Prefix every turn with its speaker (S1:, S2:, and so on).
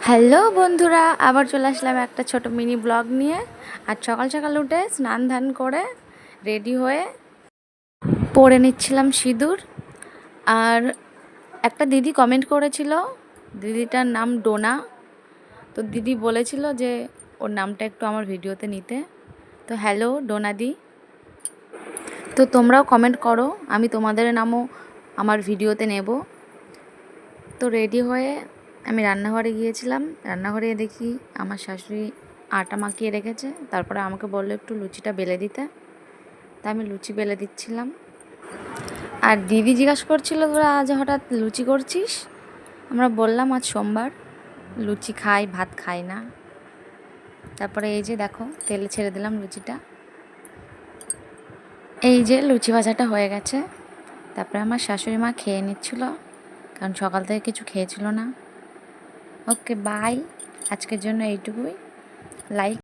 S1: Hello বন্ধুরা, আবার চলে আসলাম একটা ছোট মিনি ব্লগ নিয়ে। আর সকাল সকাল উঠে স্নান ধান করে রেডি হয়ে পরে নিচ্ছিলাম সিঁদুর। আর একটা দিদি কমেন্ট করেছিল, দিদিটার নাম ডোনা। তো দিদি বলেছিল যে ওর নামটা একটু আমার ভিডিওতে নিতে। তো হ্যালো ডোনাদি, তো তোমরাও কমেন্ট করো, আমি তোমাদের নামও আমার ভিডিওতে নেব। তো রেডি হয়ে আমি রান্নাঘরে গিয়েছিলাম। রান্নাঘরে দেখি আমার শাশুড়ি আটা মাখিয়ে রেখেছে, তারপরে আমাকে বললো একটু লুচিটা বেলে দিতে। তা আমি লুচি বেলে দিচ্ছিলাম। আর দিদি জিজ্ঞাসা করছিল, তোরা আজ হঠাৎ লুচি করছিস? আমরা বললাম আজ সোমবার, লুচি খাই, ভাত খাই না। তারপরে এই যে দেখো তেলে ছেড়ে দিলাম লুচিটা। এই যে লুচি ভাজাটা হয়ে গেছে। তারপরে আমার শাশুড়ি মা খেয়ে নিচ্ছিল, কারণ সকাল থেকে কিছু খেয়েছিল না। ওকে বাই, আজকের জন্য এইটুকুই। লাইক